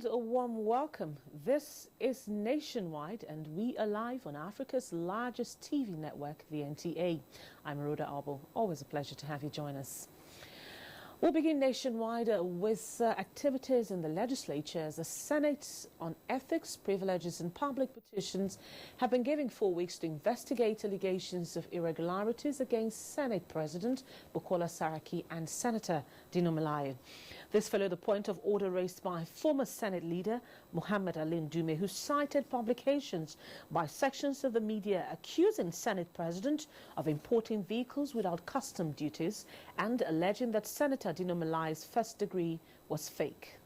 and a warm welcome. This is Nationwide, and we are live on Africa's largest TV network, the NTA. I'm Rhoda Albo. Always a pleasure to have you join us. We'll begin Nationwide with activities in the legislature as the Senate on Ethics, Privileges and Public Petitions have been given 4 weeks to investigate allegations of irregularities against Senate President Bukola Saraki and Senator Dino Melaye. This followed the point of order raised by former Senate leader Muhammad Ali Ndume, who cited publications by sections of the media accusing Senate President of importing vehicles without custom duties and alleging that Senator Dino Melaye's first degree was fake.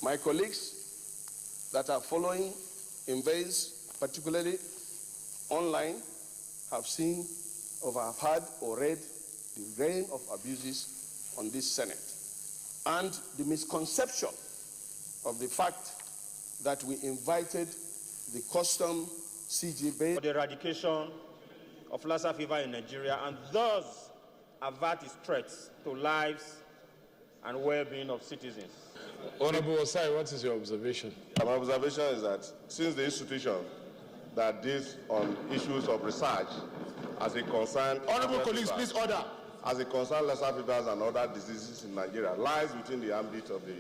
My colleagues that are following in ways, particularly online, have seen or have heard or read the reign of abuses on this Senate and the misconception of the fact that we invited the custom CG base for the eradication of Lassa fever in Nigeria and thus avert its threats to lives and well-being of citizens. Honorable Osai, what is your observation? My observation is that since the institution that deals on issues of research as a concern... Honorable colleagues, please order. As a concern, Lassa fevers and other diseases in Nigeria lies within the ambit of the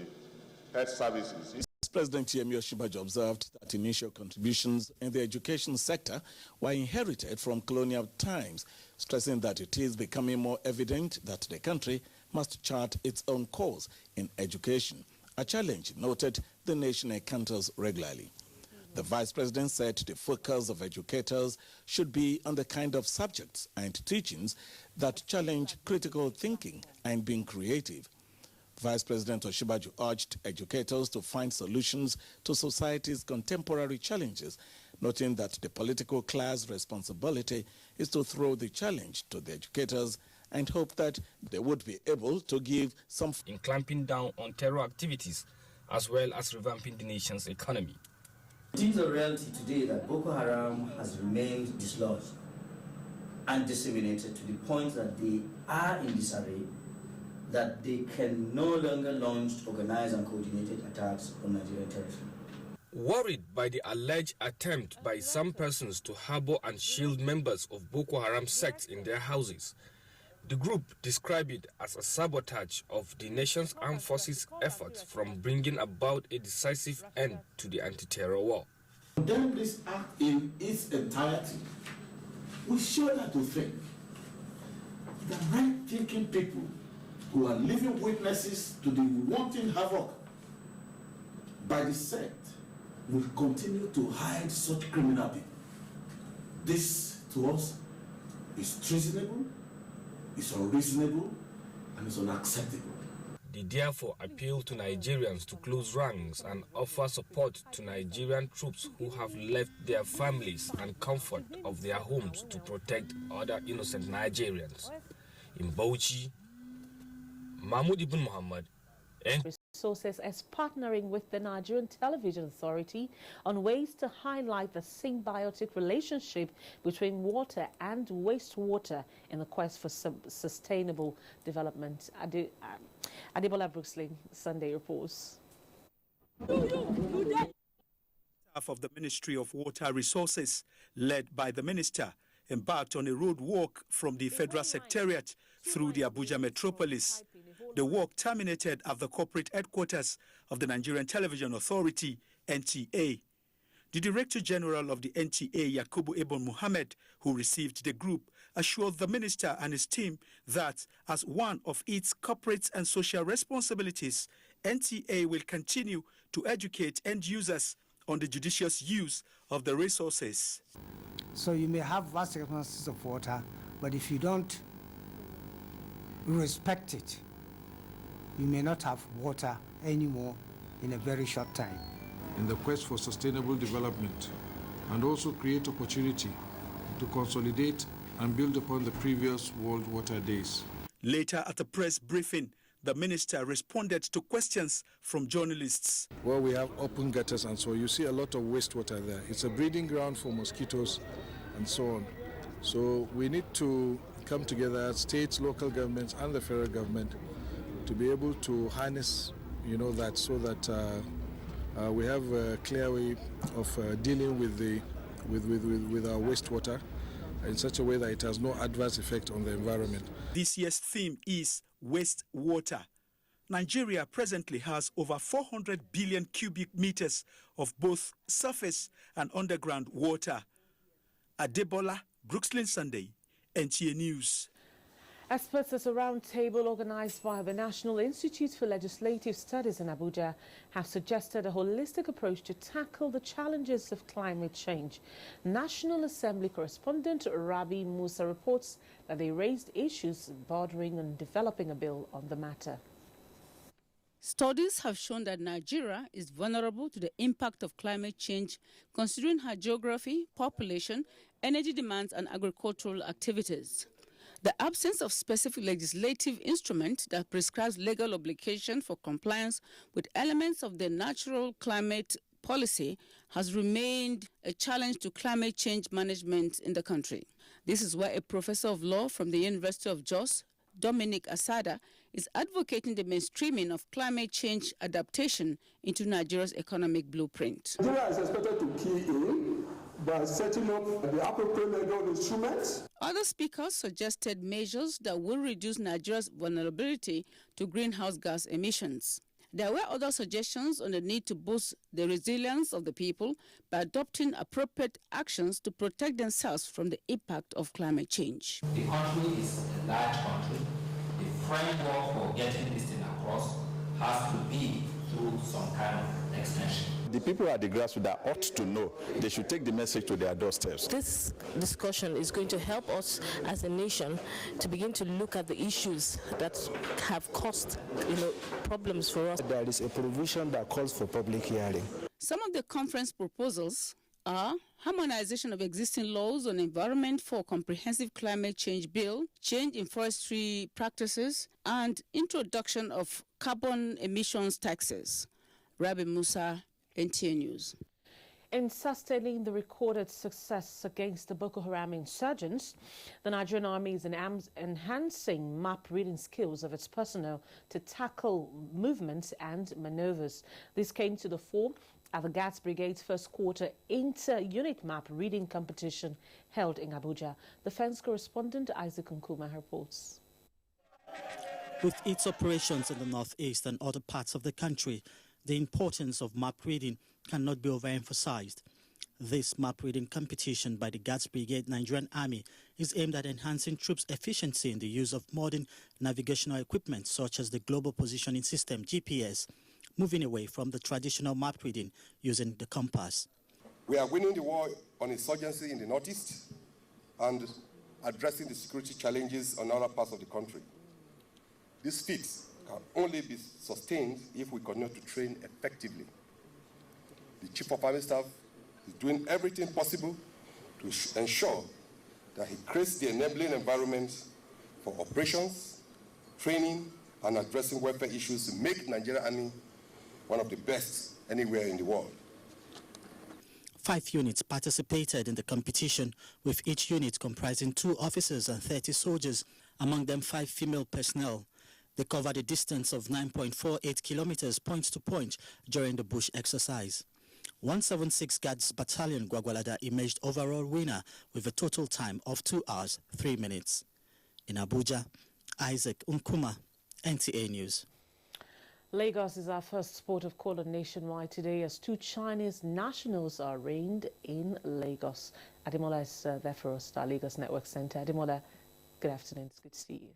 health services. President Yemi Osinbajo observed that initial contributions in the education sector were inherited from colonial times, stressing that it is becoming more evident that the country must chart its own course in education, a challenge noted the nation encounters regularly. The Vice President said the focus of educators should be on the kind of subjects and teachings that challenge critical thinking and being creative. Vice President Osinbajo urged educators to find solutions to society's contemporary challenges, noting that the political class responsibility is to throw the challenge to the educators and hope that they would be able to give some... in clamping down on terror activities as well as revamping the nation's economy. It is a reality today that Boko Haram has remained dislodged and disseminated to the point that they are in disarray, that they can no longer launch organized and coordinated attacks on Nigerian territory. Worried by the alleged attempt by some persons to harbor and shield members of Boko Haram sects in their houses, the group described it as a sabotage of the nation's armed forces' efforts from bringing about a decisive end to the anti-terror war. Condemn this act in its entirety. We shudder to think that right-thinking people who are living witnesses to the wanton havoc by the sect will continue to hide such criminal people. This, to us, is treasonable, is unreasonable, and is unacceptable. They therefore appeal to Nigerians to close ranks and offer support to Nigerian troops who have left their families and comfort of their homes to protect other innocent Nigerians. In Bauchi, Mahmoud Ibn Muhammad, Resources as partnering with the Nigerian Television Authority on ways to highlight the symbiotic relationship between water and wastewater in the quest for sustainable development. Adebola Brooksley, Sunday reports. Staff of the Ministry of Water Resources, led by the minister, embarked on a road walk from the Federal Secretariat through the Abuja metropolis. The walk terminated at the corporate headquarters of the Nigerian Television Authority, NTA. The Director General of the NTA, Yakubu Ibn Muhammad, who received the group, assured the minister and his team that as one of its corporate and social responsibilities, NTA will continue to educate end users on the judicious use of the resources. So you may have vast expanses of water, but if you don't respect it, you may not have water anymore in a very short time. In the quest for sustainable development, and also create opportunity to consolidate and build upon the previous World Water Days. Later at a press briefing, the minister responded to questions from journalists. Well, we have open gutters, and so you see a lot of wastewater there. It's a breeding ground for mosquitoes and so on. So we need to come together, states, local governments, and the federal government, to be able to harness that so that we have a clear way of dealing with our wastewater in such a way that it has no adverse effect on the environment. This year's theme is wastewater. Nigeria presently has over 400 billion cubic meters of both surface and underground water. Adebola, Brooklyn Sunday, NTA News. Experts at a roundtable organized by the National Institute for Legislative Studies in Abuja have suggested a holistic approach to tackle the challenges of climate change. National Assembly correspondent Rabi Musa reports that they raised issues bordering on developing a bill on the matter. Studies have shown that Nigeria is vulnerable to the impact of climate change, considering her geography, population, energy demands, and agricultural activities. The absence of specific legislative instrument that prescribes legal obligation for compliance with elements of the natural climate policy has remained a challenge to climate change management in the country. This is why a professor of law from the University of Jos, Dominic Asada, is advocating the mainstreaming of climate change adaptation into Nigeria's economic blueprint. Nigeria is expected to key in by setting up the appropriate legal instruments. Other speakers suggested measures that will reduce Nigeria's vulnerability to greenhouse gas emissions. There were other suggestions on the need to boost the resilience of the people by adopting appropriate actions to protect themselves from the impact of climate change. The country is a large country. The framework for getting this thing across has to be through some kind of extension. The people at the grassroots that ought to know, they should take the message to their doorsteps. This discussion is going to help us as a nation to begin to look at the issues that have caused problems for us. There is a provision that calls for public hearing. Some of the conference proposals are harmonization of existing laws on environment for comprehensive climate change bill, change in forestry practices, and introduction of carbon emissions taxes. Rabi Musa, NTA News. In sustaining the recorded success against the Boko Haram insurgents, the Nigerian Army is enhancing map reading skills of its personnel to tackle movements and maneuvers. This came to the fore at the Guards Brigade's first quarter inter-unit map reading competition held in Abuja. Defense correspondent Isaac Nkuma reports. With its operations in the northeast and other parts of the country, the importance of map reading cannot be overemphasized. This map reading competition by the Guards Brigade Nigerian Army is aimed at enhancing troops' efficiency in the use of modern navigational equipment such as the Global Positioning System, GPS, moving away from the traditional map reading using the compass. We are winning the war on insurgency in the northeast and addressing the security challenges on other parts of the country. This feat can only be sustained if we continue to train effectively. The Chief of Army Staff is doing everything possible to ensure that he creates the enabling environment for operations, training, and addressing welfare issues to make Nigerian Army one of the best anywhere in the world. 5 units participated in the competition, with each unit comprising 2 officers and 30 soldiers, among them 5 female personnel. They covered a distance of 9.48 kilometers point to point during the bush exercise. 176 Guards Battalion Gwagwalada emerged overall winner with a total time of 2 hours, 3 minutes. In Abuja, Isaac Nkuma, NTA News. Lagos is our first port of call nationwide today as 2 Chinese nationals are arraigned in Lagos. Ademola is there for us, our Lagos Network Center. Ademola, good afternoon. It's good to see you.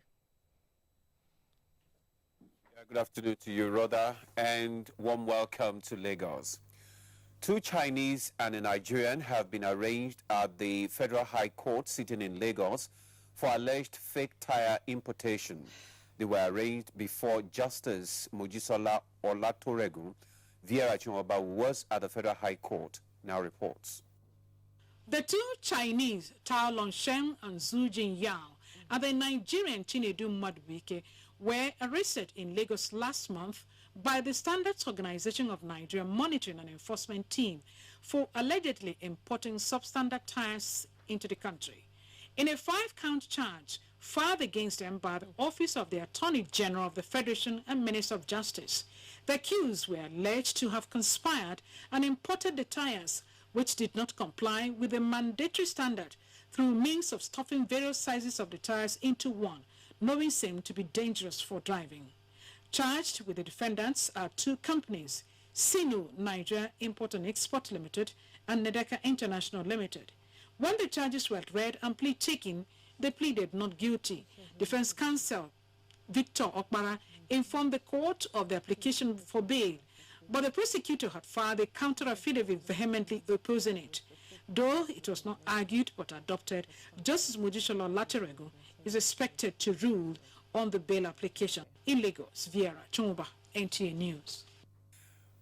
Good afternoon to you, Rhoda, and warm welcome to Lagos. 2 Chinese and a Nigerian have been arraigned at the Federal High Court sitting in Lagos for alleged fake tire importation. They were arraigned before Justice Mojisola Olatoregun. Viera Chimoba was at the Federal High Court. Now reports. The 2 Chinese, Tao Longsheng and Zhu Jinyao, and the Nigerian Chinedu Madwike were arrested in Lagos last month by the Standards Organization of Nigeria Monitoring and Enforcement Team for allegedly importing substandard tires into the country. In a 5-count charge filed against them by the Office of the Attorney General of the Federation and Minister of Justice, The accused were alleged to have conspired and imported the tires, which did not comply with the mandatory standard, through means of stuffing various sizes of the tires into one, knowing same to be dangerous for driving. Charged with the defendants are two companies, Sinu Nigeria Import and Export Limited and Nedeka International Limited. When the charges were read and plea taken, they pleaded not guilty. Defense counsel Victor Okpara informed the court of the application for bail, but the prosecutor had filed a counter-affidavit vehemently opposing it. Though it was not argued but adopted, Justice Mojisola Laterego is expected to rule on the bail application. In Lagos, Viera Chumba, NTA News.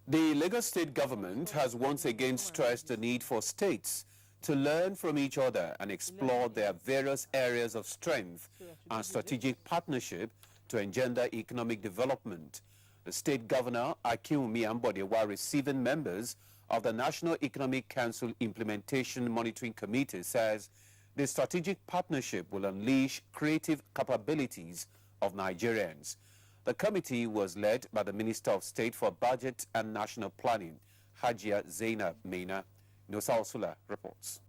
The Lagos State government has once again stressed the need for states to learn from each other and explore their various areas of strength and strategic partnership to engender economic development. The state governor, Akinwumi Ambode, while receiving members of the National Economic Council Implementation Monitoring Committee, says the strategic partnership will unleash creative capabilities of Nigerians. The committee was led by the Minister of State for Budget and National Planning, Hajia Zainab Maina. Nosa Osula reports.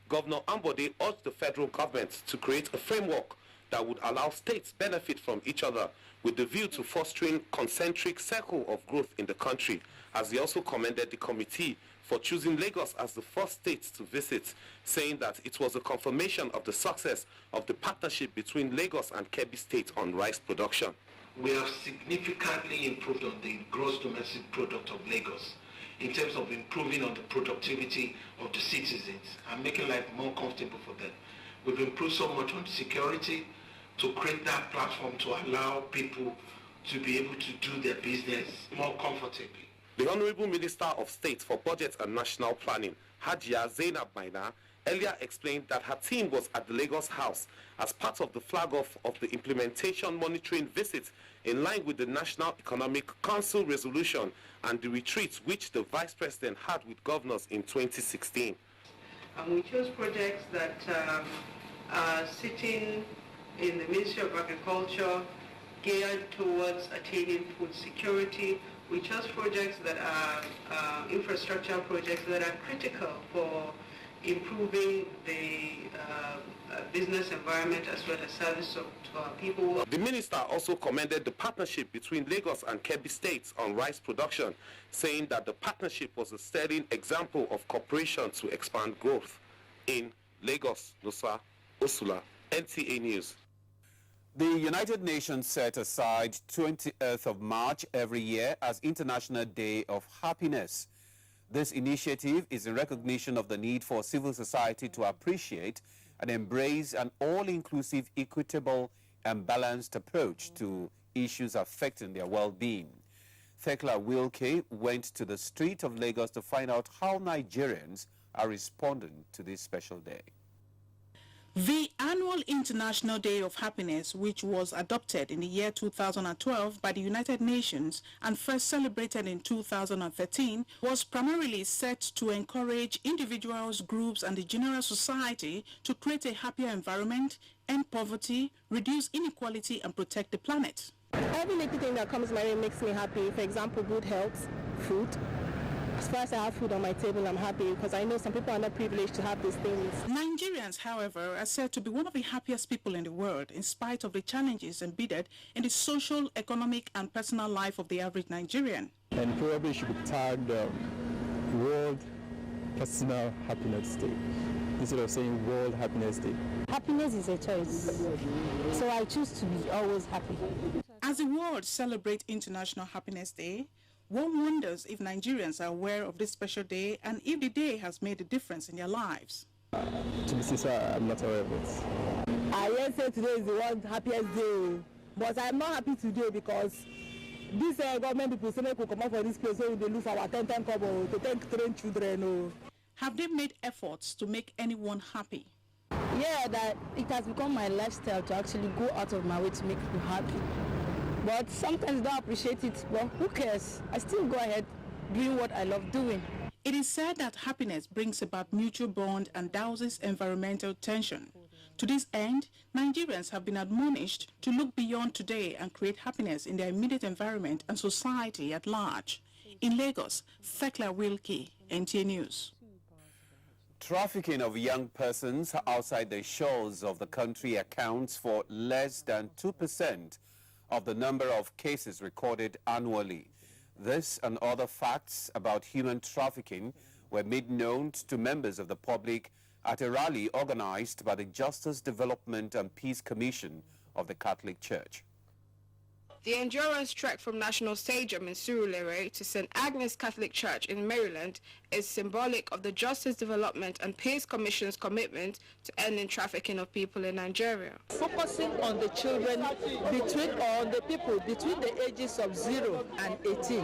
Governor Ambode urged the federal government to create a framework that would allow states benefit from each other with the view to fostering concentric circle of growth in the country, as he also commended the committee for choosing Lagos as the first state to visit, saying that it was a confirmation of the success of the partnership between Lagos and Kebbi State on rice production. We have significantly improved on the gross domestic product of Lagos in terms of improving on the productivity of the citizens and making life more comfortable for them. We've improved so much on security to create that platform to allow people to be able to do their business more comfortably. The Honorable Minister of State for Budget and National Planning, Hajia Zainab Maina, earlier explained that her team was at the Lagos House as part of the flag-off of the implementation monitoring visit in line with the National Economic Council resolution and the retreat which the Vice President had with governors in 2016. And we chose projects that are sitting in the Ministry of Agriculture geared towards attaining food security. We chose projects that are infrastructural projects that are critical for improving the business environment as well as service to our people. The minister also commended the partnership between Lagos and Kebbi states on rice production, saying that the partnership was a sterling example of cooperation to expand growth. In Lagos, Nosa Osula, NTA News. The United Nations set aside 20th of March every year as International Day of Happiness. This initiative is in recognition of the need for civil society to appreciate and embrace an all-inclusive, equitable and balanced approach to issues affecting their well-being. Thekla Wilke went to the street of Lagos to find out how Nigerians are responding to this special day. The annual International Day of Happiness, which was adopted in the year 2012 by the United Nations and first celebrated in 2013, was primarily set to encourage individuals, groups, and the general society to create a happier environment, end poverty, reduce inequality, and protect the planet. Every little thing that comes my way makes me happy. For example, good health, food. As far as I have food on my table, I'm happy because I know some people are not privileged to have these things. Nigerians, however, are said to be one of the happiest people in the world, in spite of the challenges embedded in the social, economic, and personal life of the average Nigerian. And probably should be tagged World Personal Happiness Day instead of saying World Happiness Day. Happiness is a choice, so I choose to be always happy. As the world celebrates International Happiness Day, one wonders if Nigerians are aware of this special day and if the day has made a difference in their lives. To be sincere, I'm not aware of it. I yes say today is the world happiest day, but I'm not happy today because this government people say we could come out for this place so they lose our 10 kobo to take train children. Have they made efforts to make anyone happy? Yeah, that it has become my lifestyle to actually go out of my way to make people happy. But sometimes I don't appreciate it. Well, who cares? I still go ahead doing what I love doing. It is said that happiness brings about mutual bond and douses environmental tension. To this end, Nigerians have been admonished to look beyond today and create happiness in their immediate environment and society at large. In Lagos, Thekla Wilkie, NTA News. Trafficking of young persons outside the shores of the country accounts for less than 2% of the number of cases recorded annually. This and other facts about human trafficking were made known to members of the public at a rally organized by the Justice, Development and Peace Commission of the Catholic Church. The endurance trek from National Stadium in Surulere to St. Agnes Catholic Church in Maryland is symbolic of the Justice, Development and Peace Commission's commitment to ending trafficking of people in Nigeria. Focusing on the children on the people between the ages of 0 and 18.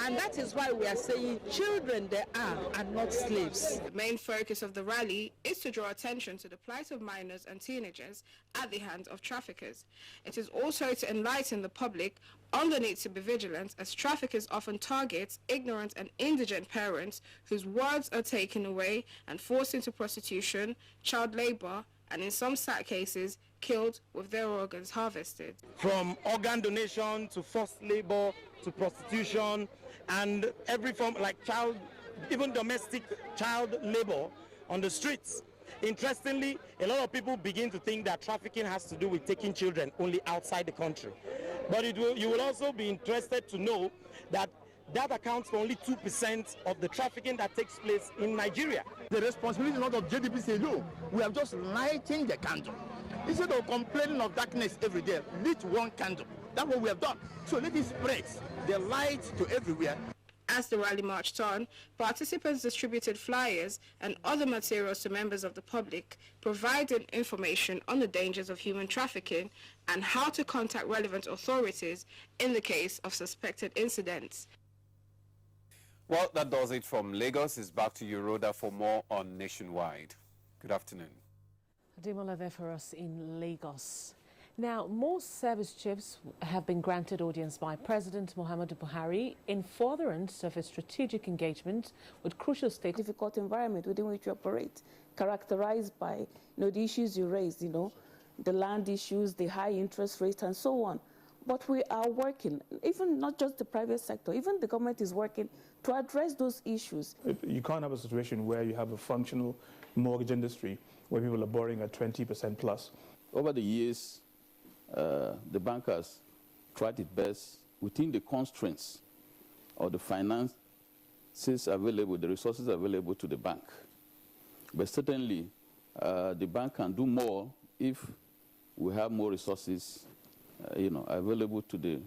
And that is why we are saying children they are and not slaves. The main focus of the rally is to draw attention to the plight of minors and teenagers at the hands of traffickers. It is also to enlighten the public on the need to be vigilant, as traffickers often target ignorant and indigent parents whose words are taken away and forced into prostitution, child labor, and in some sad cases, killed with their organs harvested. From organ donation to forced labor to prostitution and every form like even domestic child labor on the streets. Interestingly, a lot of people begin to think that trafficking has to do with taking children only outside the country. But you will also be interested to know that that accounts for only 2% of the trafficking that takes place in Nigeria. The responsibility is not of JDPC alone. We have just lighting the candle. Instead of complaining of darkness every day, lit one candle. That's what we have done. So let it spread the light to everywhere. As the rally marched on, participants distributed flyers and other materials to members of the public, providing information on the dangers of human trafficking and how to contact relevant authorities in the case of suspected incidents. Well, that does it from Lagos. It's back to you, Rhoda, for more on Nationwide. Good afternoon. Ademola there for us in Lagos. Now, more service chiefs have been granted audience by President Muhammadu Buhari in furtherance of a strategic engagement with crucial stakeholders. Difficult environment within which you operate, characterized by the issues you raised, the land issues, the high interest rates, and so on. But we are working, even not just the private sector, even the government is working to address those issues. You can't have a situation where you have a functional mortgage industry where people are borrowing at 20% plus. Over the years, the bank has tried its best within the constraints of the finances available, the resources available to the bank. But certainly, the bank can do more if we have more resources, available to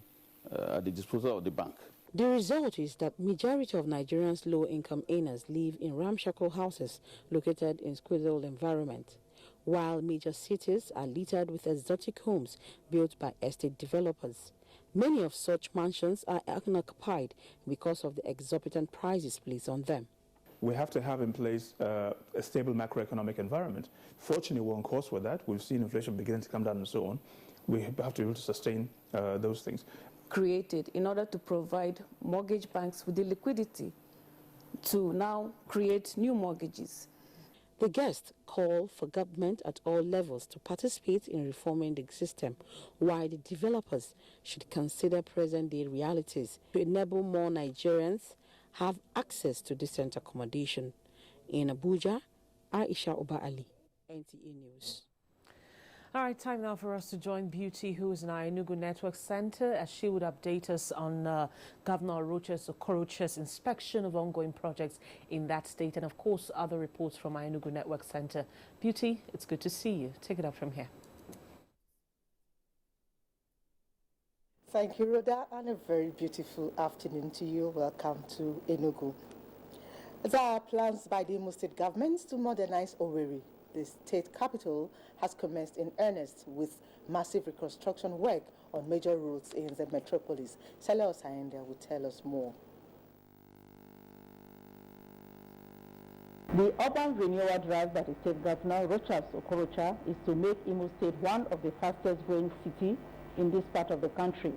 at the disposal of the bank. The result is that majority of Nigerians' low-income earners live in ramshackle houses located in squalid environment, while major cities are littered with exotic homes built by estate developers. Many of such mansions are unoccupied because of the exorbitant prices placed on them. We have to have in place a stable macroeconomic environment. Fortunately, we're on course with that. We've seen inflation beginning to come down and so on. We have to be able to sustain those things. Created in order to provide mortgage banks with the liquidity to now create new mortgages. The guests call for government at all levels to participate in reforming the system, while the developers should consider present-day realities to enable more Nigerians have access to decent accommodation. In Abuja, Aisha Oba Ali, NTA News. All right, time now for us to join Beauty, who is in our Enugu Network Center, as she would update us on Governor Rochas Okorocha's inspection of ongoing projects in that state, and of course other reports from our Enugu Network Center. Beauty, it's good to see you. Take it up from here. Thank you, Rhoda, and a very beautiful afternoon to you. Welcome to Enugu. There are plans by the Imo State government to modernize Owerri. The state capital has commenced in earnest with massive reconstruction work on major roads in the metropolis. Sele Osayende will tell us more. The urban renewal drive by the state governor, Rochas Okorocha, is to make Imo State one of the fastest growing cities in this part of the country.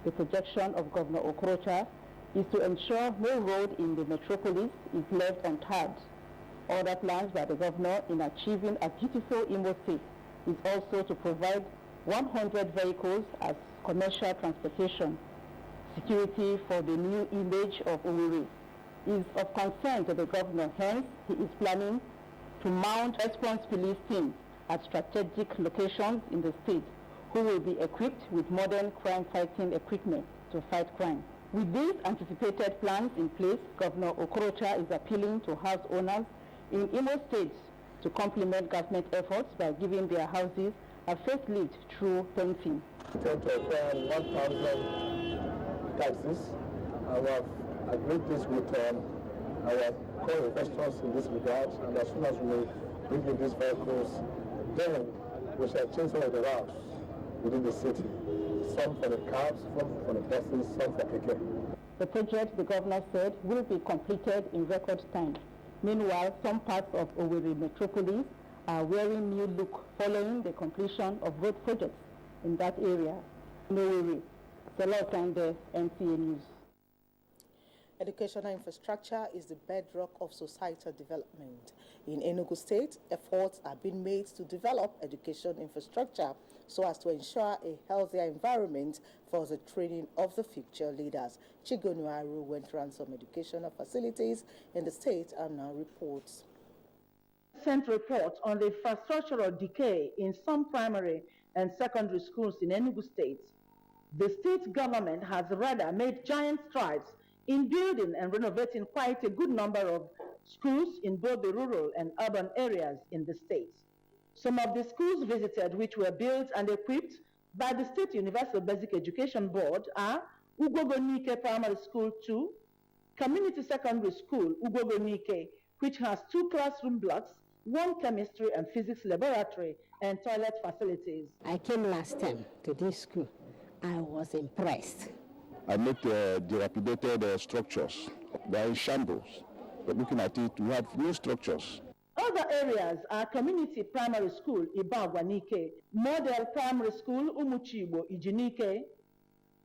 The projection of Governor Okorocha is to ensure no road in the metropolis is left untarred. Other plans by the governor in achieving a beautiful Imo State is also to provide 100 vehicles as commercial transportation. Security for the new image of Owerri is of concern to the governor. Hence, he is planning to mount response police teams at strategic locations in the state who will be equipped with modern crime-fighting equipment to fight crime. With these anticipated plans in place, Governor Okorocha is appealing to house owners in Imo State to complement government efforts by giving their houses a facelift through painting. To acquire 1,000 taxis. We have agreed this with our co-investors in this regard, and as soon as we bring in these vehicles, then we shall change some of the routes within the city. Some for the cabs, some for the buses, some for pickup. The project, the governor said, will be completed in record time. Meanwhile, some parts of Owerri metropolis are wearing new look following the completion of road projects in that area. In Owerri, Selotande, NTA News. Educational infrastructure is the bedrock of societal development. In Enugu State, efforts are being made to develop education infrastructure so as to ensure a healthier environment for the training of the future leaders. Chigonu Aru went around some educational facilities in the state and now reports. Recent report on the infrastructural decay in some primary and secondary schools in Enugu State. The state government has rather made giant strides in building and renovating quite a good number of schools in both the rural and urban areas in the state. Some of the schools visited, which were built and equipped by the State Universal Basic Education Board, are Ugogonike Primary School 2, Community Secondary School Ugogonike, which has 2 classroom blocks, 1 chemistry and physics laboratory, and toilet facilities. I came last time to this school. I was impressed. I met dilapidated structures. They are in shambles. But looking at it, we have new structures. Other areas are Community Primary School Ibagwanike, Model Primary School Umuchibo Ijinike,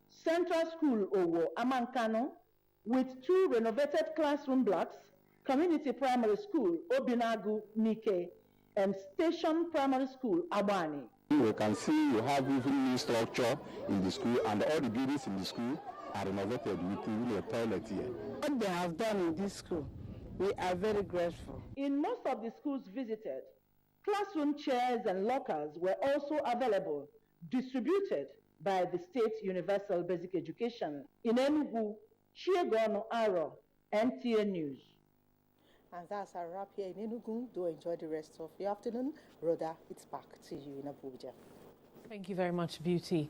Central School Owo Amankano, with 2 renovated classroom blocks, Community Primary School Obinagu Nike, and Station Primary School Abani. We can see you have even new structure in the school, and all the buildings in the school are renovated with really a toilet here. What they have done in this school, we are very grateful. In most of the schools visited, classroom chairs and lockers were also available, distributed by the State Universal Basic Education. In Enugu, Chiegono Aro, NTA News. And that's our wrap here in Enugu. Do enjoy the rest of the afternoon. Rhoda, it's back to you in Abuja. Thank you very much, Beauty.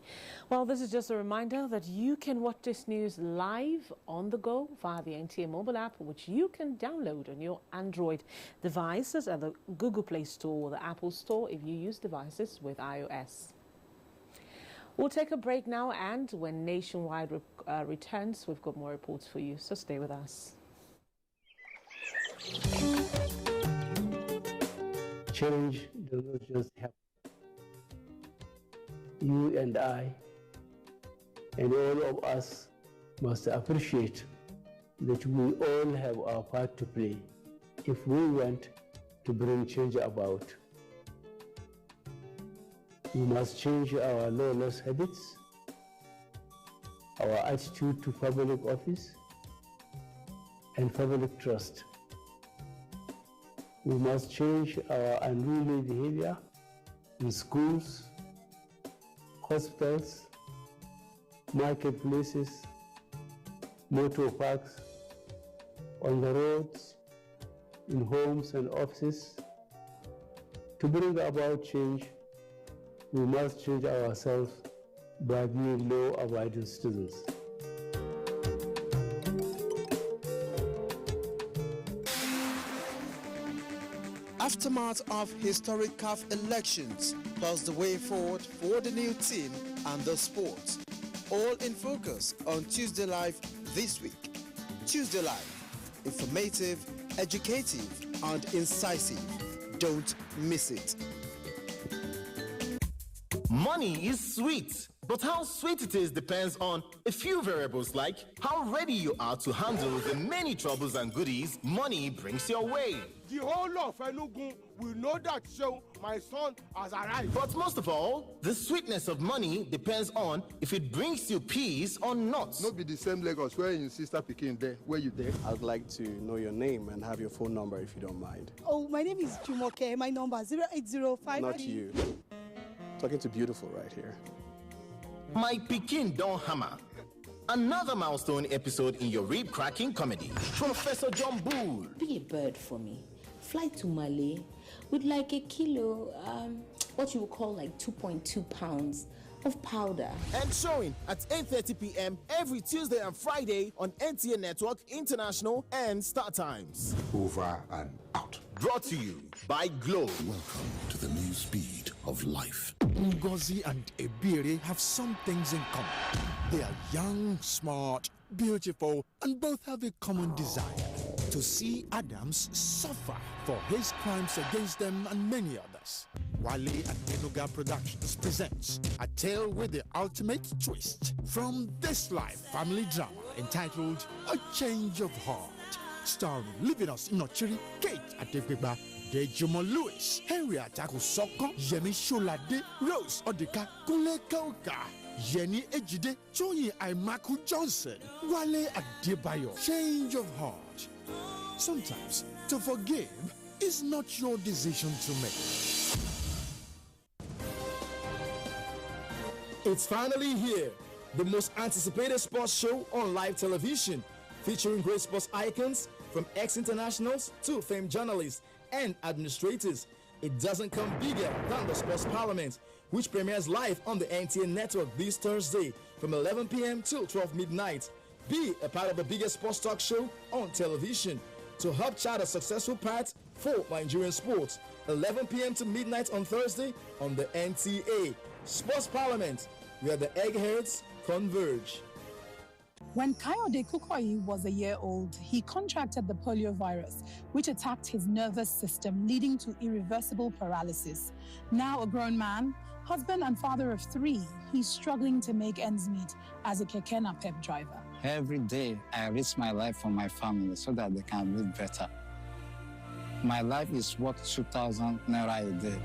Well, this is just a reminder that you can watch this news live on the go via the NTA mobile app, which you can download on your Android devices at the Google Play Store or the Apple Store if you use devices with iOS. We'll take a break now, and when Nationwide returns, we've got more reports for you, so stay with us. Change does not just happen. You and I and all of us must appreciate that we all have our part to play if we want to bring change about. We must change our lawless habits, our attitude to public office, and public trust. We must change our unruly behavior in schools, hospitals, marketplaces, motor parks, on the roads, in homes and offices. To bring about change, we must change ourselves by being law-abiding citizens. Aftermath of historic CAF elections plus the way forward for the new team and the sport. All in focus on Tuesday Live this week. Tuesday Live, informative, educative, and incisive. Don't miss it. Money is sweet, but how sweet it is depends on a few variables like how ready you are to handle the many troubles and goodies money brings your way. The whole of Enugu will know that show my son has arrived. But most of all, the sweetness of money depends on if it brings you peace or not. Not be the same Lagos where your sister Pekin there. Where you there? I'd like to know your name and have your phone number if you don't mind. Oh, my name is Jumoke. My number is 08053. Not you. Talking to beautiful right here. My Pekin don't hammer. Another milestone episode in your rib-cracking comedy. Professor John Bull. Be a bird for me. Fly to Mali with like a kilo, what you would call like 2.2 pounds of powder. And showing at 8:30 p.m. every Tuesday and Friday on NTA Network International and Star Times. Over and out. Brought to you by Glow. Welcome to the new speed of life. Ngozi and Ebiri have some things in common. They are young, smart, beautiful, and both have a common desire to see Adams suffer for his crimes against them and many others. Wale and Enugu Productions presents a tale with the ultimate twist from this life family drama entitled A Change of Heart, starring Livinus Inochiri, Kate Adebegba, Dejumo Lewis, Henrietta Kusoko, Yemi Sholade, Rose Odika, Kule Kauka, Yeni Ejide, Toyin Aimaku Johnson, Wale Adebayo. Change of heart. Sometimes to forgive is not your decision to make. It's finally here. The most anticipated sports show on live television, featuring great sports icons from ex-internationals to famed journalists and administrators. It doesn't come bigger than the Sports Parliament, which premieres live on the NTA network this Thursday from 11 p.m. till 12 midnight. Be a part of the biggest sports talk show on television to help chart a successful path for Nigerian sports. 11 p.m. to midnight on Thursday on the NTA. Sports Parliament, where the eggheads converge. When Kayode Kukoyi was a year old, he contracted the polio virus, which attacked his nervous system, leading to irreversible paralysis. Now a grown man, husband and father of 3, he's struggling to make ends meet as a keke napep driver. Every day, I risk my life for my family so that they can live better. My life is worth 2,000 naira a day.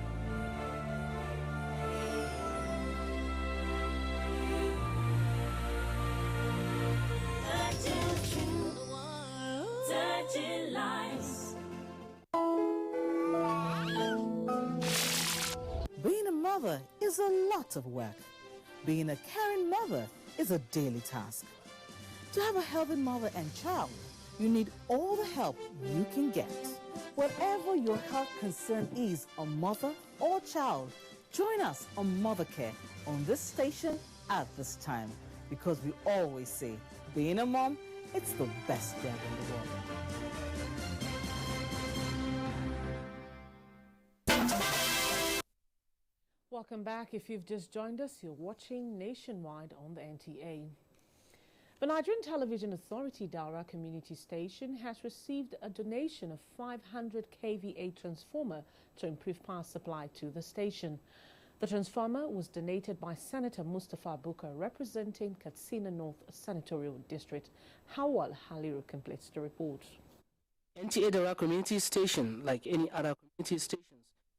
Being a mother is a lot of work. Being a caring mother is a daily task. To have a healthy mother and child, you need all the help you can get. Whatever your health concern is, a mother or child, join us on Mother Care on this station at this time, because we always say, being a mom, it's the best job in the world. Welcome back. If you've just joined us, you're watching Nationwide on the NTA. The Nigerian Television Authority Daura Community Station has received a donation of 500 kVA transformer to improve power supply to the station. The transformer was donated by Senator Mustapha Bukar, representing Katsina North Senatorial District. Hawal Haliru completes the report. NTA Daura Community Station, like any other community stations,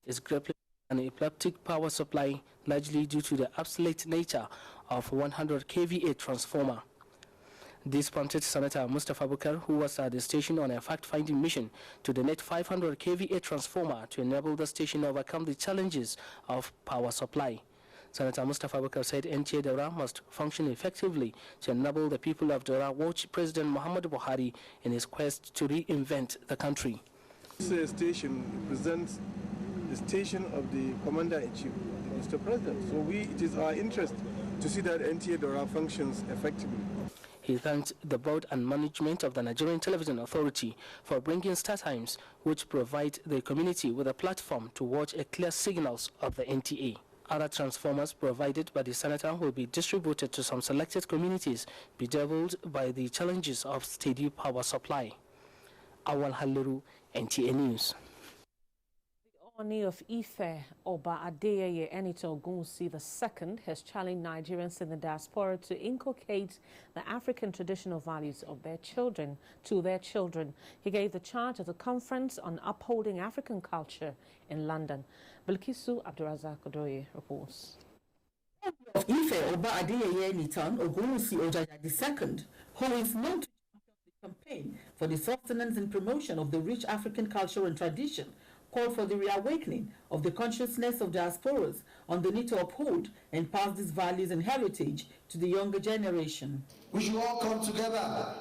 is grappling an epileptic power supply, largely due to the obsolete nature of 100 kVA transformer. This prompted Senator Mustapha Bukar, who was at the station on a fact-finding mission, to donate 500 kVA transformer to enable the station to overcome the challenges of power supply. Senator Mustapha Bukar said NTA Daura must function effectively to enable the people of Daura watch President Muhammadu Buhari in his quest to reinvent the country. This station represents the station of the Commander-in-Chief, Mr. President. So it is our interest to see that NTA Daura functions effectively. He thanked the board and management of the Nigerian Television Authority for bringing Star Times, which provide the community with a platform to watch a clear signals of the NTA. Other transformers provided by the senator will be distributed to some selected communities bedeviled by the challenges of steady power supply. Awal Haliru, NTA News. Oni of Ife, Oba Adeyeye Enito Ogunwusi II, has challenged Nigerians in the diaspora to inculcate the African traditional values of their children to their children. He gave the charge at a conference on upholding African culture in London. Bilkisu Abdurazak Odoye reports. Of Ife, Oba Adeyeye Enitan Ogunwusi II, who is known to the campaign for the sustenance and promotion of the rich African culture and tradition, called for the reawakening of the consciousness of diasporas on the need to uphold and pass these values and heritage to the younger generation. We should all come together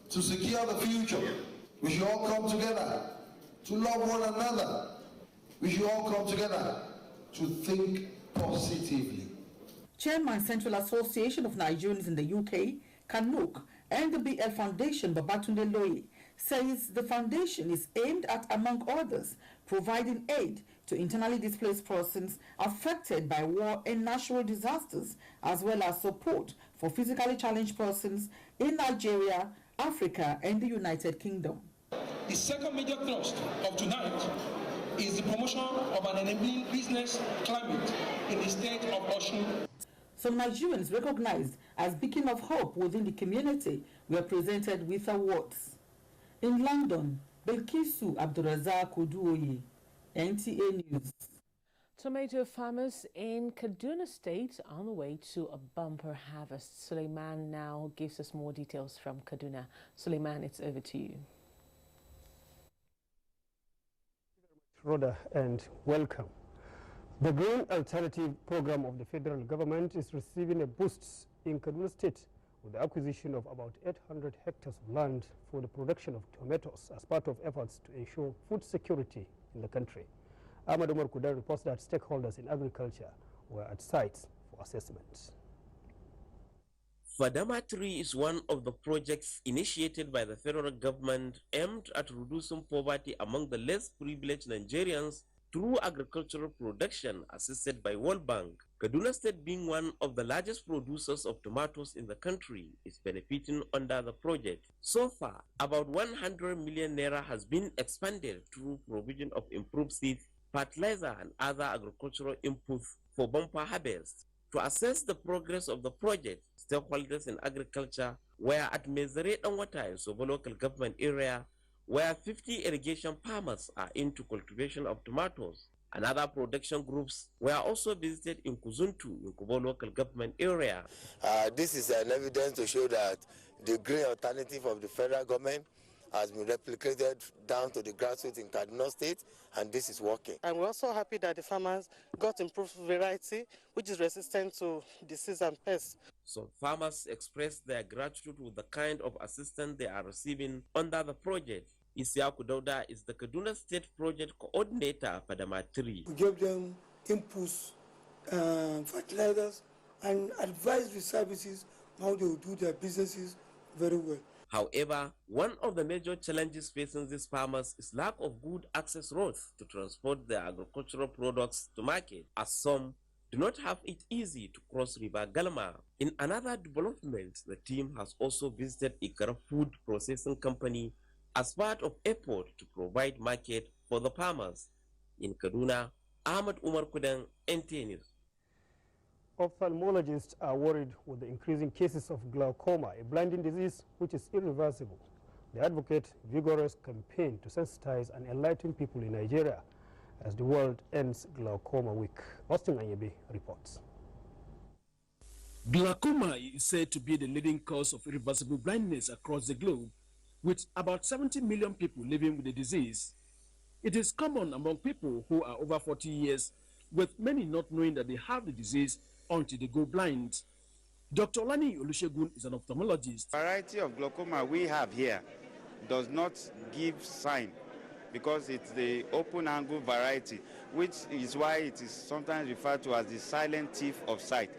to secure the future. We should all come together to love one another. We should all come together to think positively. Chairman Central Association of Nigerians in the UK, Kanuk, and the BL Foundation, Babatunde Loye, says the foundation is aimed at, among others, providing aid to internally displaced persons affected by war and natural disasters, as well as support for physically challenged persons in Nigeria, Africa, and the United Kingdom. The second major thrust of tonight is the promotion of an enabling business climate in the state of Osun. Some Nigerians recognized as beacon of hope within the community were presented with awards. In London, Bilkisu Abdurazak Oduoye, NTA News. Tomato farmers in Kaduna State on the way to a bumper harvest. Suleiman now gives us more details from Kaduna. Suleiman, it's over to you. Rhoda, and welcome. The Green Alternative Program of the federal government is receiving a boost in Kaduna State with the acquisition of about 800 hectares of land for the production of tomatoes as part of efforts to ensure food security in the country. Ahmad Umar Kudan reports that stakeholders in agriculture were at sites for assessment. Fadama 3 is one of the projects initiated by the federal government aimed at reducing poverty among the less privileged Nigerians through agricultural production assisted by World Bank. Kaduna State, being one of the largest producers of tomatoes in the country, is benefiting under the project. So far, about 100 million naira has been expanded through provision of improved seeds, fertilizer, and other agricultural inputs for bumper harvest. To assess the progress of the project, stakeholders in agriculture were at Mezere Danwata in Sobo local government area, where 50 irrigation farmers are into cultivation of tomatoes. And other production groups were also visited in Kuzuntu in Kubo local government area. This is an evidence to show that the green alternative of the federal government has been replicated down to the grassroots in Kaduna State, and this is working. And we're also happy that the farmers got improved variety, which is resistant to disease and pests. Some farmers expressed their gratitude with the kind of assistance they are receiving under the project. Isiaku Dauda is the Kaduna State Project Coordinator for Fadama 3. We gave them inputs, fertilizers, and advisory services how they will do their businesses very well. However, one of the major challenges facing these farmers is lack of good access roads to transport their agricultural products to market, as some do not have it easy to cross River Galma. In another development, the team has also visited Ikara Food Processing Company as part of effort to provide market for the farmers. In Kaduna, Ahmad Umar Kudan, NTA News. Ophthalmologists are worried with the increasing cases of glaucoma, a blinding disease which is irreversible. They advocate vigorous campaign to sensitize and enlighten people in Nigeria as the world ends Glaucoma Week. Austin Anyebe reports. Glaucoma is said to be the leading cause of irreversible blindness across the globe, with about 70 million people living with the disease. It is common among people who are over 40 years, with many not knowing that they have the disease until they go blind. Dr. Lani Olusegun is an ophthalmologist. The variety of glaucoma we have here does not give sign because it's the open angle variety, which is why it is sometimes referred to as the silent thief of sight.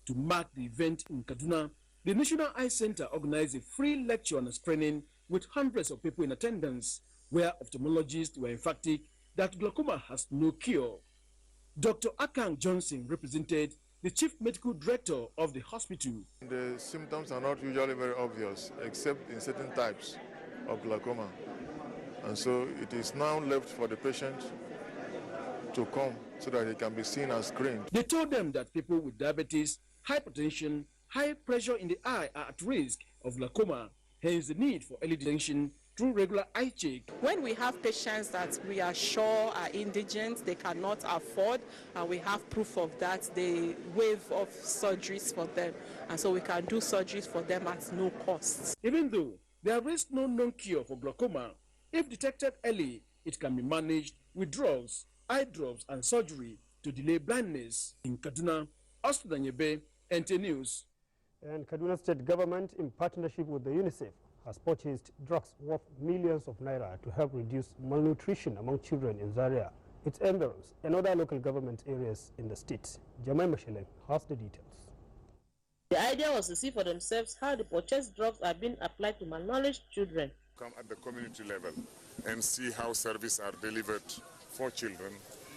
To mark the event in Kaduna, the National Eye Center organized a free lecture and training with hundreds of people in attendance, where ophthalmologists were emphatic that glaucoma has no cure. Dr. Akang Johnson represented the chief medical director of the hospital. The symptoms are not usually very obvious, except in certain types of glaucoma. And so it is now left for the patient to come so that he can be seen and screened. They told them that people with diabetes, hypertension, high pressure in the eye are at risk of glaucoma, hence the need for early detection through regular eye check. When we have patients that we are sure are indigent, they cannot afford, and we have proof of that, they waive off surgeries for them. And so we can do surgeries for them at no cost. Even though there is no known cure for glaucoma, if detected early, it can be managed with drugs, eye drops, and surgery to delay blindness. In Kaduna, Ostudanyebe, NT News. And Kaduna State Government, in partnership with the UNICEF, has purchased drugs worth millions of naira to help reduce malnutrition among children in Zaria, its environs, and other local government areas in the state. Jamai Masheleng has the details. The idea was to see for themselves how the purchased drugs are being applied to malnourished children. Come at the community level and see how services are delivered for children.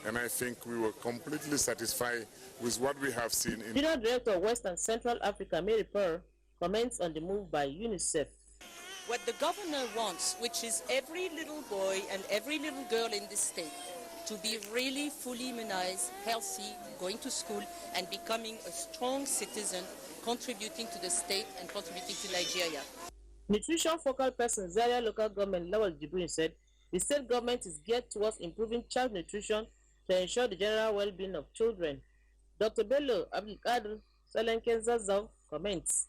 And I think we were completely satisfied with what we have seen. Senior Director of West and Central Africa, Mary Pearl, comments on the move by UNICEF. What the governor wants, which is every little boy and every little girl in this state to be really fully immunized, healthy, going to school, and becoming a strong citizen, contributing to the state and contributing to Nigeria. Nutrition focal person Zaria local government Lawal Jibrin said the state government is geared towards improving child nutrition to ensure the general well-being of children. Dr. Bello Abdulkadir Salenkenzazaw comments.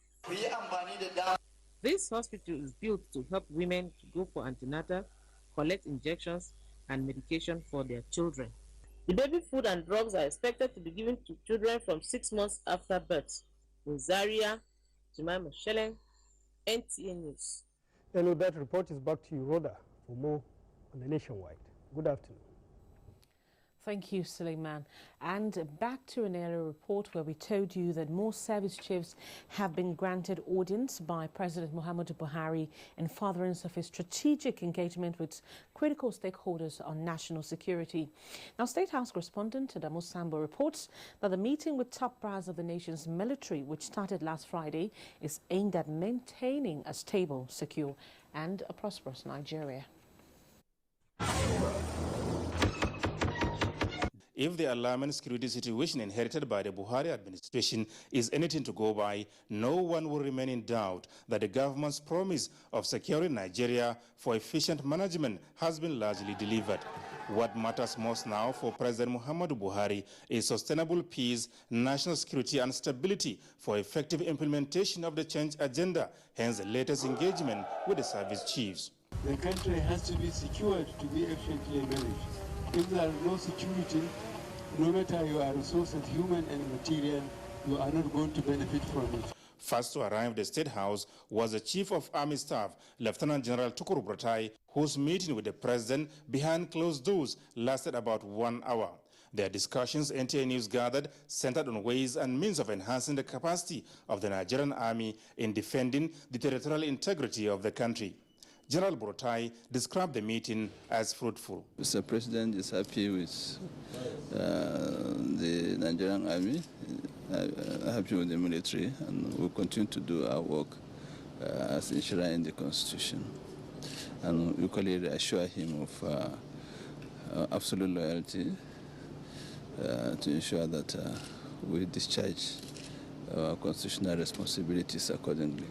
This hospital is built to help women to go for antenatal, collect injections and medication for their children. The baby food and drugs are expected to be given to children from 6 months after birth. In Zaria, Jemima Shelling, NTA News. And with that report is back to you, Rhoda, for more on the Nationwide. Good afternoon. Thank you, Suleiman. And back to an earlier report where we told you that more service chiefs have been granted audience by President Muhammadu Buhari in furtherance of his strategic engagement with critical stakeholders on national security. Now, State House correspondent Adamu Sambo reports that the meeting with top brass of the nation's military, which started last Friday, is aimed at maintaining a stable, secure and a prosperous Nigeria. If the alarming security situation inherited by the Buhari administration is anything to go by, no one will remain in doubt that the government's promise of securing Nigeria for efficient management has been largely delivered. What matters most now for President Muhammadu Buhari is sustainable peace, national security and stability for effective implementation of the change agenda, hence the latest engagement with the service chiefs. The country has to be secured to be efficiently managed. If there is no security, no matter your resources, human and material, you are not going to benefit from it. First to arrive at the State House was the Chief of Army Staff, Lieutenant General Tukuru Buratai, whose meeting with the President behind closed doors lasted about 1 hour. Their discussions, NTA News gathered, centered on ways and means of enhancing the capacity of the Nigerian Army in defending the territorial integrity of the country. General Buratai described the meeting as fruitful. Mr. President is happy with the Nigerian Army, happy with the military, and we'll continue to do our work as enshrined in the Constitution. And we equally reassure him of absolute loyalty to ensure that we discharge our constitutional responsibilities accordingly.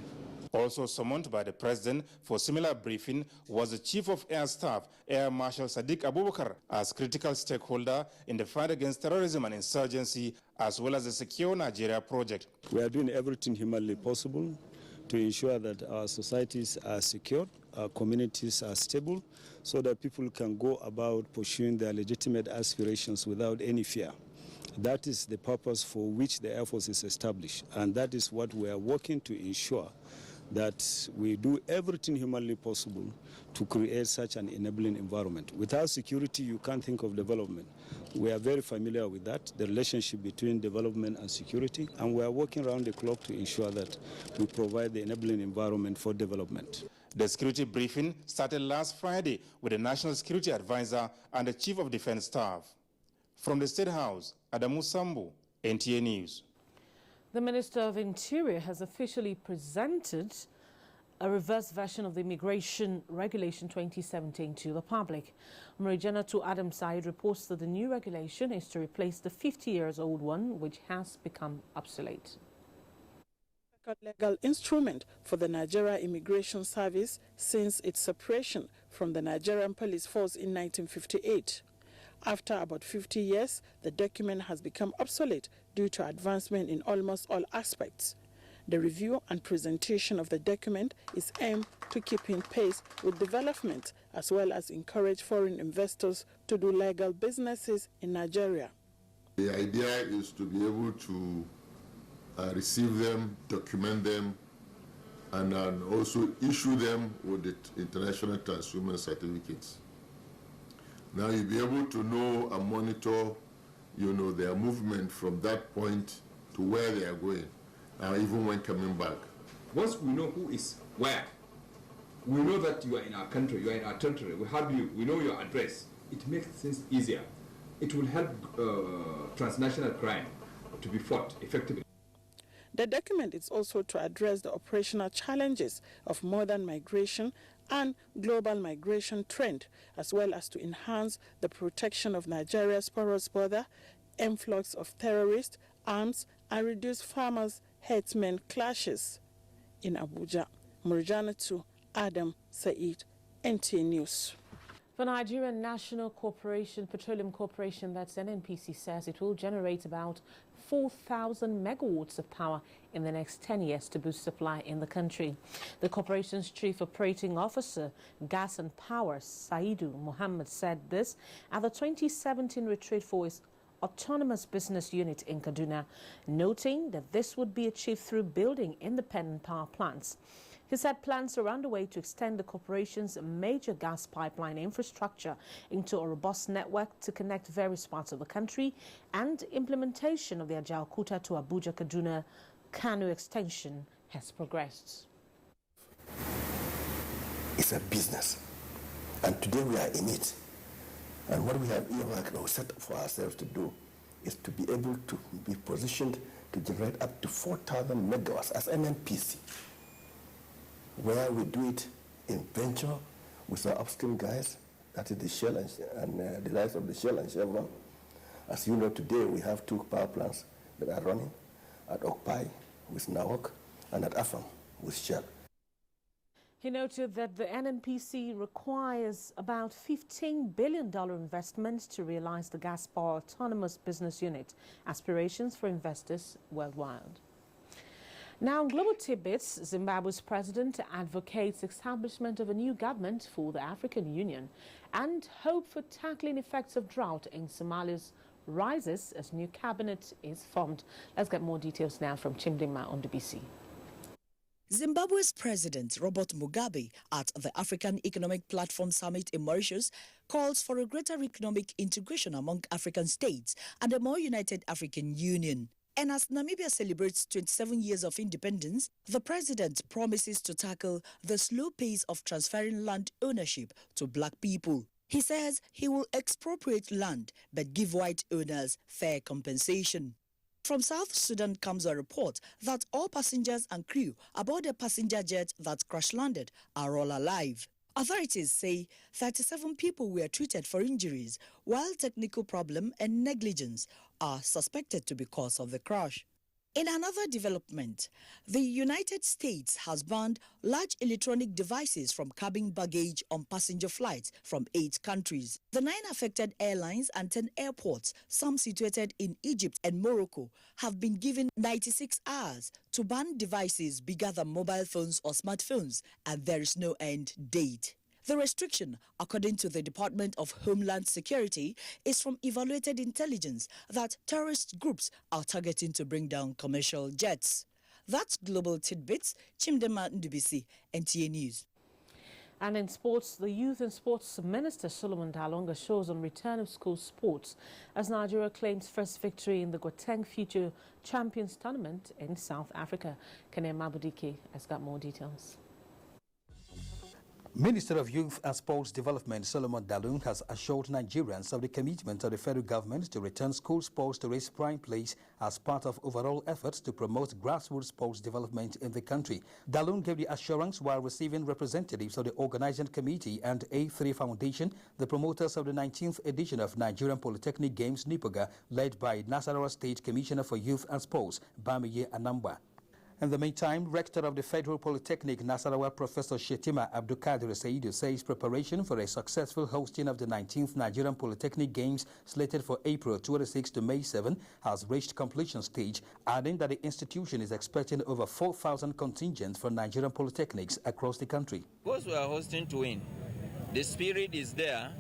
Also summoned by the President for similar briefing was the Chief of Air Staff, Air Marshal Sadiq Abubakar, as critical stakeholder in the fight against terrorism and insurgency, as well as the Secure Nigeria project. We are doing everything humanly possible to ensure that our societies are secure, our communities are stable, so that people can go about pursuing their legitimate aspirations without any fear. That is the purpose for which the Air Force is established, and that is what we are working to ensure, that we do everything humanly possible to create such an enabling environment. Without security, you can't think of development. We are very familiar with that, the relationship between development and security, and we are working around the clock to ensure that we provide the enabling environment for development. The security briefing started last Friday with the National Security Advisor and the Chief of Defense Staff. From the State House, Adamu Sambo, NTA News. The Minister of Interior has officially presented a reverse version of the Immigration Regulation 2017 to the public. Marijanatu Adam Said reports that the new regulation is to replace the 50-year-old one, which has become obsolete. A legal instrument for the Nigeria Immigration Service since its separation from the Nigerian Police Force in 1958. After about 50 years, the document has become obsolete due to advancement in almost all aspects. The review and presentation of the document is aimed to keep in pace with development as well as encourage foreign investors to do legal businesses in Nigeria. The idea is to be able to receive them, document them, and also issue them with the international transshipment certificates. Now you'll be able to know and monitor, their movement from that point to where they are going, even when coming back. Once we know who is where, we know that you are in our country, you are in our territory, we have you, we know your address. It makes things easier. It will help transnational crime to be fought effectively. The document is also to address the operational challenges of modern migration and global migration trend, as well as to enhance the protection of Nigeria's porous border, influx of terrorists, arms, and reduce farmers-herdsmen clashes. In Abuja, Marijanatu Adam Said, NTA News. The Nigerian National Petroleum Corporation, that's NNPC, says it will generate about 4,000 megawatts of power in the next 10 years to boost supply in the country. The corporation's chief operating officer, Gas and Power, Saidu Mohammed, said this at the 2017 retreat for its autonomous business unit in Kaduna, noting that this would be achieved through building independent power plants. He said plans are underway to extend the corporation's major gas pipeline infrastructure into a robust network to connect various parts of the country, and implementation of the Ajaokuta to Abuja Kaduna Kano extension has progressed. It's a business, and today we are in it. And what we have set for ourselves to do is to be able to be positioned to generate up to 4,000 megawatts as NNPC, where we do it in venture with our upstream guys, that is the Shell and the likes of the Shell and Chevron. As you know, today we have 2 power plants that are running, at Okpai with Nawak and at Afam with Shell. He noted that the NNPC requires about $15 billion investment to realize the gas power autonomous business unit aspirations for investors worldwide. Now, in global tidbits, Zimbabwe's president advocates establishment of a new government for the African Union, and hope for tackling effects of drought in Somalia's rises as new cabinet is formed. Let's get more details now from Chimdima on the BC. Zimbabwe's President Robert Mugabe at the African Economic Platform Summit in Mauritius calls for a greater economic integration among African states and a more united African Union. And as Namibia celebrates 27 years of independence, the president promises to tackle the slow pace of transferring land ownership to black people. He says he will expropriate land but give white owners fair compensation. From South Sudan comes a report that all passengers and crew aboard a passenger jet that crash-landed are all alive. Authorities say 37 people were treated for injuries, while technical problem and negligence are suspected to be cause of the crash. In another development, the United States has banned large electronic devices from cabin baggage on passenger flights from 8 countries. The 9 affected airlines and 10 airports, some situated in Egypt and Morocco, have been given 96 hours to ban devices bigger than mobile phones or smartphones, and there is no end date. The restriction, according to the Department of Homeland Security, is from evaluated intelligence that terrorist groups are targeting to bring down commercial jets. That's Global Tidbits. Chimdema Ndubisi, NTA News. And in sports, the Youth and Sports Minister Solomon Dalonga shows on return of school sports as Nigeria claims first victory in the Gauteng Future Champions Tournament in South Africa. Kene Mabudike has got more details. Minister of Youth and Sports Development Solomon Dalun has assured Nigerians of the commitment of the federal government to return school sports to its prime place as part of overall efforts to promote grassroots sports development in the country. Dalun gave the assurance while receiving representatives of the organizing committee and A3 Foundation, the promoters of the 19th edition of Nigerian Polytechnic Games Nipoga, led by Nasarawa State Commissioner for Youth and Sports, Bamiye Anambwa. In the meantime, Rector of the Federal Polytechnic Nasarawa, Professor Shetima Abdulkadir Saidu, says preparation for a successful hosting of the 19th Nigerian Polytechnic Games, slated for April 26 to May 7, has reached completion stage, adding that the institution is expecting over 4,000 contingents from Nigerian polytechnics across the country. Because we are hosting to win, the spirit is there.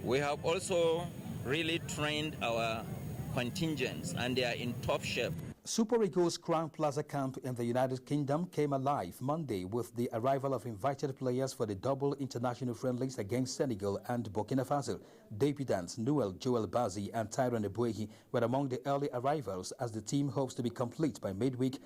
We have also really trained our contingents, and they are in top shape. Super Eagles Crown Plaza camp in the United Kingdom came alive Monday with the arrival of invited players for the double international friendlies against Senegal and Burkina Faso. Debutants Noel Joel Bazi and Tyrone Ebuehi were among the early arrivals as the team hopes to be complete by midweek.